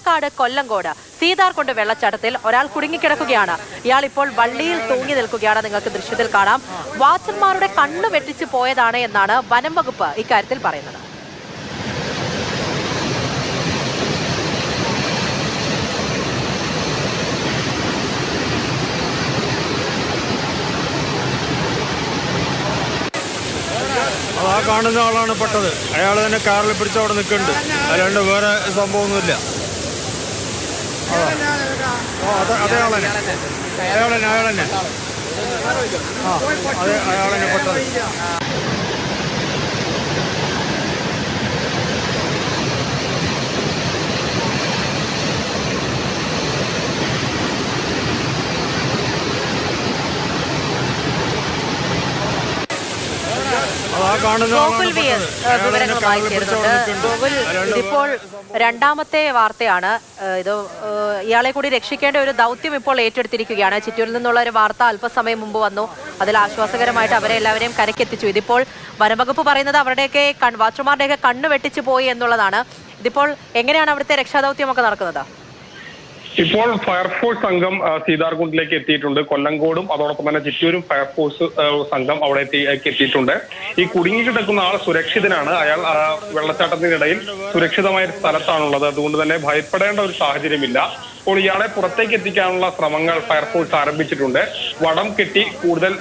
പാലക്കാട് കൊല്ലങ്കോട് സീതാർകുണ്ട് വെള്ളച്ചാട്ടത്തിൽ ഒരാൾ കുടുങ്ങിക്കിടക്കുകയാണ്. ഇയാൾ ഇപ്പോൾ വള്ളിയിൽ തൂങ്ങി നിൽക്കുകയാണ്. നിങ്ങൾക്ക് ദൃശ്യത്തിൽ കാണാം. വാച്ചർമാരുടെ കണ്ണു വെട്ടിച്ചു പോയതാണ് എന്നാണ് വനം വകുപ്പ് ഇക്കാര്യത്തിൽ പറയുന്നത്. ആ കാണുന്ന ആളാണ് പെട്ടത്. അയാൾ തന്നെ കാറിൽ പിടിച്ച് അവിടെ നിൽക്കുന്നുണ്ട്. അല്ലാണ്ട് വേറെ സംഭവമൊന്നുമില്ല. അയാളെന്നെ പെട്ടത്. ഗോകുൽ വി എസ് വിവരങ്ങളുമായി ചേരുന്നുണ്ട്. ഗോകുൽ, ഇതിപ്പോൾ രണ്ടാമത്തെ വാർത്തയാണ്. ഇത് ഇയാളെ കൂടി രക്ഷിക്കേണ്ട ഒരു ദൗത്യം ഇപ്പോൾ ഏറ്റെടുത്തിരിക്കുകയാണ്. ചിറ്റൂരിൽ നിന്നുള്ള ഒരു വാർത്ത അല്പസമയം മുമ്പ് വന്നു. അതിൽ ആശ്വാസകരമായിട്ട് അവരെ എല്ലാവരെയും കരക്കെത്തിച്ചു. ഇതിപ്പോൾ വനംവകുപ്പ് പറയുന്നത് അവരുടെയൊക്കെ വാച്ചർമാരുടെയൊക്കെ കണ്ണ് വെട്ടിച്ചു പോയി എന്നുള്ളതാണ്. ഇതിപ്പോൾ എങ്ങനെയാണ് അവിടുത്തെ രക്ഷാദൗത്യമൊക്കെ നടക്കുന്നത്? ഇപ്പോൾ ഫയർഫോഴ്സ് സംഘം സീതാർകുണ്ടിലേക്ക് എത്തിയിട്ടുണ്ട്. കൊല്ലങ്കോടും അതോടൊപ്പം തന്നെ ചിറ്റൂരും ഫയർഫോഴ്സ് സംഘം അവിടെ എത്തിയിട്ടുണ്ട്. ഈ കുടുങ്ങി കിടക്കുന്ന ആൾ സുരക്ഷിതനാണ്. അയാൾ വെള്ളച്ചാട്ടത്തിനിടയിൽ സുരക്ഷിതമായ സ്ഥലത്താണുള്ളത്. അതുകൊണ്ട് തന്നെ ഭയപ്പെടേണ്ട ഒരു സാഹചര്യമില്ല. അപ്പോൾ ഇയാളെ പുറത്തേക്ക് എത്തിക്കാനുള്ള ശ്രമങ്ങൾ ഫയർഫോഴ്സ് ആരംഭിച്ചിട്ടുണ്ട്. വടം കെട്ടി കൂടുതൽ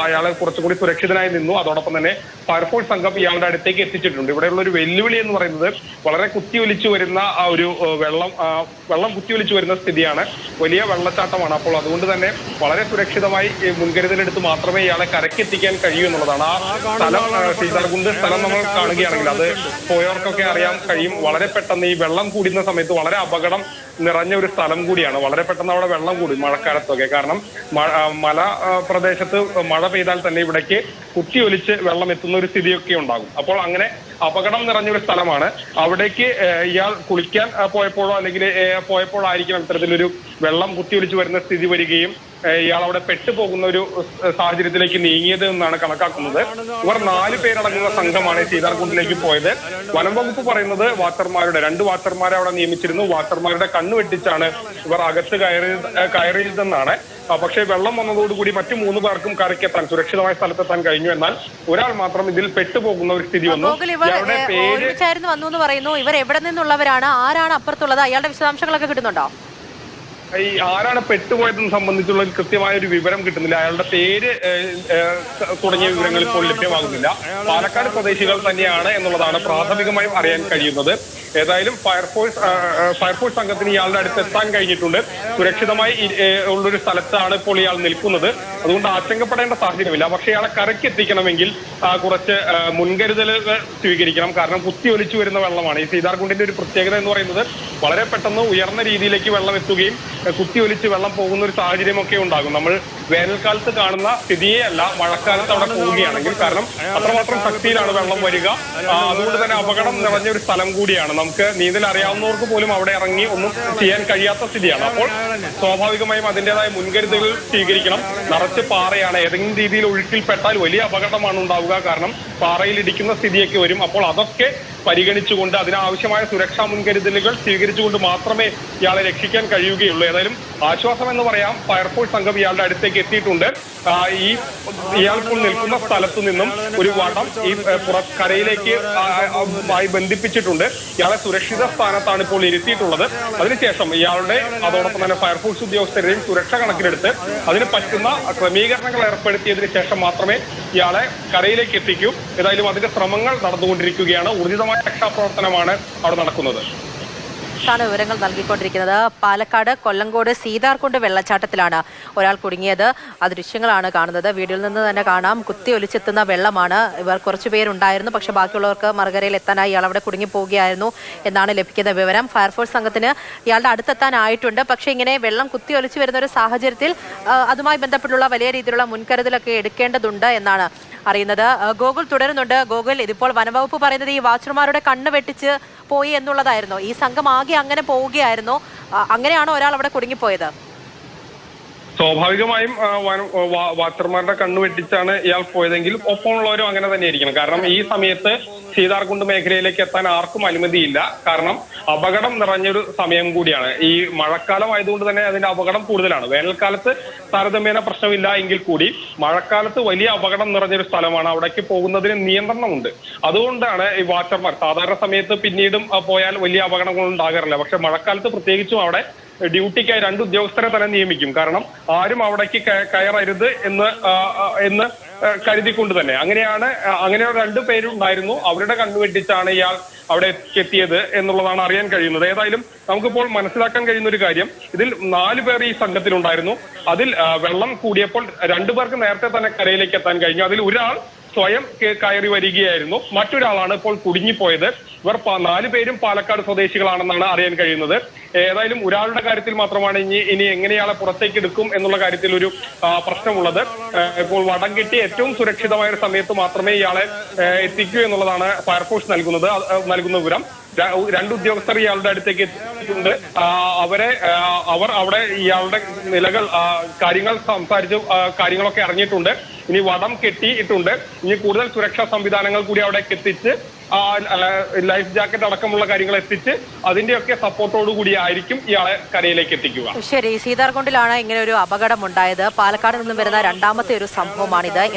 അയാളെ കുറച്ചുകൂടി സുരക്ഷിതനായി നിന്നു. അതോടൊപ്പം തന്നെ ഫയർഫോഴ്സ് സംഘം ഇയാളുടെ അടുത്തേക്ക് എത്തിച്ചിട്ടുണ്ട്. ഇവിടെയുള്ള ഒരു വെല്ലുവിളി എന്ന് പറയുന്നത് വളരെ കുത്തിയൊലിച്ചു വരുന്ന ഒരു വെള്ളം കുത്തിയൊലിച്ചു വരുന്ന സ്ഥിതിയാണ്. വലിയ വെള്ളച്ചാട്ടമാണ്. അപ്പോൾ അതുകൊണ്ട് തന്നെ വളരെ സുരക്ഷിതമായി മുൻകരുതലെടുത്ത് മാത്രമേ ഇയാളെ കരക്കെത്തിക്കാൻ കഴിയൂ എന്നുള്ളതാണ്. ആ സ്ഥലം സീതാർകുണ്ട് സ്ഥലം നമ്മൾ കാണുകയാണെങ്കിൽ അത് പോയവർക്കൊക്കെ അറിയാൻ കഴിയും. വളരെ പെട്ടെന്ന് ഈ വെള്ളം കൂടുന്ന സമയത്ത് വളരെ അപകടം നിറഞ്ഞ ഒരു സ്ഥലം കൂടിയാണ്. വളരെ പെട്ടെന്ന് അവിടെ വെള്ളം കൂടും മഴക്കാലത്തൊക്കെ. കാരണം മല പ്രദേശത്ത് മഴ പെയ്താൽ തന്നെ ഇവിടേക്ക് കുത്തിയൊലിച്ച് വെള്ളം എത്തുന്ന ഒരു സ്ഥിതിയൊക്കെ ഉണ്ടാകും. അപ്പോൾ അങ്ങനെ അപകടം നിറഞ്ഞൊരു സ്ഥലമാണ്. അവിടേക്ക് ഇയാൾ കുളിക്കാൻ പോയപ്പോഴോ അല്ലെങ്കിൽ പോയപ്പോഴായിരിക്കും ഇത്തരത്തിലൊരു വെള്ളം കുത്തിയൊലിച്ച് വരുന്ന സ്ഥിതി വരികയും ഇയാൾ അവിടെ പെട്ടുപോകുന്ന ഒരു സാഹചര്യത്തിലേക്ക് നീങ്ങിയത് എന്നാണ് കണക്കാക്കുന്നത്. ഇവർ 4 പേരടങ്ങുന്ന സംഘമാണ് സീതാർകുണ്ടിലേക്ക് പോയത്. വനം വകുപ്പ് പറയുന്നത് രണ്ട് വാച്ചർമാരെ അവിടെ നിയമിച്ചിരുന്നു. വാച്ചർമാരുടെ കണ്ണു വെട്ടിച്ചാണ് ഇവർ അകത്ത് കയറിയതെന്നാണ്. പക്ഷേ വെള്ളം വന്നതോടുകൂടി മറ്റു 3 പേർക്കും കരയ്ക്കെത്താൻ സുരക്ഷിതമായ സ്ഥലത്തെത്താൻ കഴിഞ്ഞു. എന്നാൽ ഒരാൾ മാത്രം ഇതിൽ പെട്ടുപോകുന്ന ഒരു സ്ഥിതി വന്നു. വന്നു എന്ന് പറയുന്നു. ഇവർ എവിടെ നിന്നുള്ളവരാണ്? ആരാണ് അപ്പുറത്തുള്ളത്? അയാളുടെ വിശദാംശങ്ങളൊക്കെ കിട്ടുന്നുണ്ടോ? ഈ ആരാണ് പെട്ടുപോയതെന്ന് സംബന്ധിച്ചുള്ള കൃത്യമായ ഒരു വിവരം കിട്ടുന്നില്ല. അയാളുടെ പേര് തുടങ്ങിയ വിവരങ്ങൾ ഇപ്പോൾ ലഭ്യമാകുന്നില്ല. പാലക്കാട് സ്വദേശികൾ തന്നെയാണ് എന്നുള്ളതാണ് പ്രാഥമികമായും അറിയാൻ കഴിയുന്നത്. ഏതായാലും ഫയർഫോഴ്സ് സംഘത്തിന് ഇയാളുടെ അടുത്ത് എത്താൻ കഴിഞ്ഞിട്ടുണ്ട്. സുരക്ഷിതമായി ഉള്ളൊരു സ്ഥലത്താണ് ഇപ്പോൾ ഇയാൾ നിൽക്കുന്നത്. അതുകൊണ്ട് ആശങ്കപ്പെടേണ്ട സാഹചര്യമില്ല. പക്ഷേ ഇയാളെ കരക്കെത്തിക്കണമെങ്കിൽ കുറച്ച് മുൻകരുതലുകൾ സ്വീകരിക്കണം. കാരണം കുത്തിയൊലിച്ചു വരുന്ന വെള്ളമാണ്. ഈ സീതാർകുണ്ടിന്റെ ഒരു പ്രത്യേകത എന്ന് പറയുന്നത് വളരെ പെട്ടെന്ന് ഉയർന്ന രീതിയിലേക്ക് വെള്ളം എത്തുകയും കുത്തിയൊലിച്ച് വെള്ളം പോകുന്ന ഒരു സാഹചര്യമൊക്കെ ഉണ്ടാകും. നമ്മൾ വേനൽക്കാലത്ത് കാണുന്ന സ്ഥിതിയെ അല്ല മഴക്കാലത്ത് അവിടെ പോവുകയാണെങ്കിൽ. കാരണം അത്രമാത്രം ശക്തിയിലാണ് വെള്ളം വരിക. അതുകൊണ്ട് തന്നെ അപകടം നിറഞ്ഞ ഒരു സ്ഥലം കൂടിയാണ്. നമുക്ക് നീന്തൽ അറിയാവുന്നവർക്ക് പോലും അവിടെ ഇറങ്ങി ഒന്നും ചെയ്യാൻ കഴിയാത്ത സ്ഥിതിയാണ്. അപ്പോൾ സ്വാഭാവികമായും അതിൻ്റെതായ മുൻകരുതലുകൾ സ്വീകരിക്കണം. നിറച്ച് പാറയാണ്. ഏതെങ്കിലും രീതിയിൽ ഒഴുക്കിൽപ്പെട്ടാൽ വലിയ അപകടമാണ് ഉണ്ടാവുക. കാരണം പാറയിൽ ഇടിക്കുന്ന സ്ഥിതിയൊക്കെ വരും. അപ്പോൾ അതൊക്കെ പരിഗണിച്ചുകൊണ്ട് അതിനാവശ്യമായ സുരക്ഷാ മുൻകരുതലുകൾ സ്വീകരിച്ചുകൊണ്ട് മാത്രമേ ഇയാളെ രക്ഷിക്കാൻ കഴിയുകയുള്ളൂ. ഏതായാലും ആശ്വാസം എന്ന് പറയാം, ഫയർഫോഴ്സ് സംഘം ഇയാളുടെ അടുത്തേക്ക് എത്തിയിട്ടുണ്ട്. ഇയാൾപ്പോൾ നിൽക്കുന്ന സ്ഥലത്തു നിന്നും ഒരു വടം ഈ കരയിലേക്ക് ബന്ധിപ്പിച്ചിട്ടുണ്ട്. ഇയാളെ സുരക്ഷിത സ്ഥാനത്താണ് ഇപ്പോൾ ഇരുത്തിയിട്ടുള്ളത്. അതിനുശേഷം ഇയാളുടെ അതോടൊപ്പം തന്നെ ഫയർഫോഴ്സ് ഉദ്യോഗസ്ഥരുടെയും സുരക്ഷ കണക്കിലെടുത്ത് അതിന് പറ്റുന്ന ക്രമീകരണങ്ങൾ ഏർപ്പെടുത്തിയതിനു ശേഷം മാത്രമേ ഇയാളെ കരയിലേക്ക് എത്തിക്കൂ. ഏതായാലും അതിന്റെ ശ്രമങ്ങൾ നടന്നുകൊണ്ടിരിക്കുകയാണ്. ഊർജിതമായ രക്ഷാപ്രവർത്തനമാണ് അവിടെ നടക്കുന്നത്. വിവരങ്ങൾ നൽകിക്കൊണ്ടിരിക്കുന്നത് പാലക്കാട് കൊല്ലങ്കോട് സീതാർകുണ്ട് വെള്ളച്ചാട്ടത്തിലാണ് ഒരാൾ കുടുങ്ങിയത്. ആ ദൃശ്യങ്ങളാണ് കാണുന്നത്. വീഡിയോയിൽ നിന്ന് തന്നെ കാണാം. കുത്തി ഒലിച്ചെത്തുന്ന വെള്ളമാണ്. ഇവർ കുറച്ചു പേരുണ്ടായിരുന്നു. പക്ഷെ ബാക്കിയുള്ളവർക്ക് മറുകരയിൽ എത്താനായി ഇയാൾ അവിടെ കുടുങ്ങി പോവുകയായിരുന്നു എന്നാണ് ലഭിക്കുന്ന വിവരം. ഫയർഫോഴ്സ് സംഘത്തിന് ഇയാളുടെ അടുത്തെത്താനായിട്ടുണ്ട്. പക്ഷെ ഇങ്ങനെ വെള്ളം കുത്തി ഒലിച്ചു വരുന്ന ഒരു സാഹചര്യത്തിൽ അതുമായി ബന്ധപ്പെട്ടുള്ള വലിയ രീതിയിലുള്ള മുൻകരുതലൊക്കെ എടുക്കേണ്ടതുണ്ട് എന്നാണ് അറിയുന്നത്. ഗോകുൽ തുടരുന്നുണ്ട്. ഗോകുൽ, ഇതിപ്പോൾ വനംവകുപ്പ് പറയുന്നത് ഈ വാച്ചർമാരുടെ കണ്ണ് വെട്ടിച്ച് പോയി എന്നുള്ളതായിരുന്നു. ഈ സംഘം ആകെ അങ്ങനെ പോവുകയായിരുന്നു. അങ്ങനെയാണോ ഒരാൾ അവിടെ കുടുങ്ങിപ്പോയത്? സ്വാഭാവികമായും വാച്ചർമാരുടെ കണ്ണു വെട്ടിച്ചാണ് ഇയാൾ പോയതെങ്കിൽ ഒപ്പമുള്ളവരും അങ്ങനെ തന്നെയായിരിക്കണം. കാരണം ഈ സമയത്ത് സീതാർകുണ്ട് മേഖലയിലേക്ക് എത്താൻ ആർക്കും അനുമതിയില്ല. കാരണം അപകടം നിറഞ്ഞൊരു സമയം കൂടിയാണ്. ഈ മഴക്കാലം ആയതുകൊണ്ട് തന്നെ അതിന്റെ അപകടം കൂടുതലാണ്. വേനൽക്കാലത്ത് താരതമ്യേന പ്രശ്നമില്ല എങ്കിൽ കൂടി മഴക്കാലത്ത് വലിയ അപകടം നിറഞ്ഞൊരു സ്ഥലമാണ്. അവിടേക്ക് പോകുന്നതിന് നിയന്ത്രണമുണ്ട്. അതുകൊണ്ടാണ് ഈ വാച്ചർമാർ സാധാരണ സമയത്ത് പിന്നീടും പോയാൽ വലിയ അപകടങ്ങൾ ഉണ്ടാകാറില്ല. പക്ഷെ മഴക്കാലത്ത് പ്രത്യേകിച്ചും അവിടെ ഡ്യൂട്ടിക്കായി 2 ഉദ്യോഗസ്ഥരെ തന്നെ നിയമിക്കും. കാരണം ആരും അവിടേക്ക് കയറരുത് എന്ന് കരുതിക്കൊണ്ട് തന്നെ അങ്ങനെ 2 പേരുണ്ടായിരുന്നു. അവരുടെ കണ്ണുവെട്ടിച്ചാണ് ഇയാൾ അവിടെ എത്തിയത് എന്നുള്ളതാണ് അറിയാൻ കഴിയുന്നത്. ഏതായാലും നമുക്കിപ്പോൾ മനസ്സിലാക്കാൻ കഴിയുന്ന ഒരു കാര്യം, ഇതിൽ 4 പേർ ഈ സംഘത്തിലുണ്ടായിരുന്നു. അതിൽ വെള്ളം കൂടിയപ്പോൾ 2 പേർക്ക് നേരത്തെ തന്നെ കരയിലേക്ക് എത്താൻ കഴിഞ്ഞു. അതിൽ ഒരാൾ സ്വയം കയറി വരികയായിരുന്നു. മറ്റൊരാളാണ് ഇപ്പോൾ കുടുങ്ങിപ്പോയത്. ഇവർ 4 പേരും പാലക്കാട് സ്വദേശികളാണെന്നാണ് അറിയാൻ കഴിയുന്നത്. ഏതായാലും ഒരാളുടെ കാര്യത്തിൽ മാത്രമാണ് ഇനി എങ്ങനെയാളെ പുറത്തേക്ക് എടുക്കും എന്നുള്ള കാര്യത്തിൽ ഒരു പ്രശ്നമുള്ളത്. ഇപ്പോൾ വടം കെട്ടി ഏറ്റവും സുരക്ഷിതമായ ഒരു സമയത്ത് മാത്രമേ ഇയാളെ എത്തിക്കൂ എന്നുള്ളതാണ് ഫയർഫോഴ്സ് നൽകുന്ന വിവരം. 2 ഉദ്യോഗസ്ഥർ ഇയാളുടെ അടുത്തേക്ക് എത്തിയിട്ടുണ്ട്. അവർ അവിടെ ഇയാളുടെ കാര്യങ്ങൾ സംസാരിച്ചു, കാര്യങ്ങളൊക്കെ അറിഞ്ഞിട്ടുണ്ട്. ഇനി വടം കെട്ടിയിട്ടുണ്ട്. ഇനി കൂടുതൽ സുരക്ഷാ സംവിധാനങ്ങൾ കൂടി അവിടേക്ക് എത്തിച്ച് ലൈഫ് ജാക്കറ്റ് അടക്കമുള്ള കാര്യങ്ങൾ എത്തിച്ച് അതിന്റെയൊക്കെ സപ്പോർട്ടോടുകൂടി ആയിരിക്കും ഇയാളെ കരയിലേക്ക് എത്തിക്കുക. ശരി, സീതാർകുണ്ടിലാണ് ഇങ്ങനെ ഒരു അപകടം ഉണ്ടായത്. പാലക്കാട് നിന്നും വരുന്ന 2ാമത്തെ ഒരു സംഭവമാണിത്.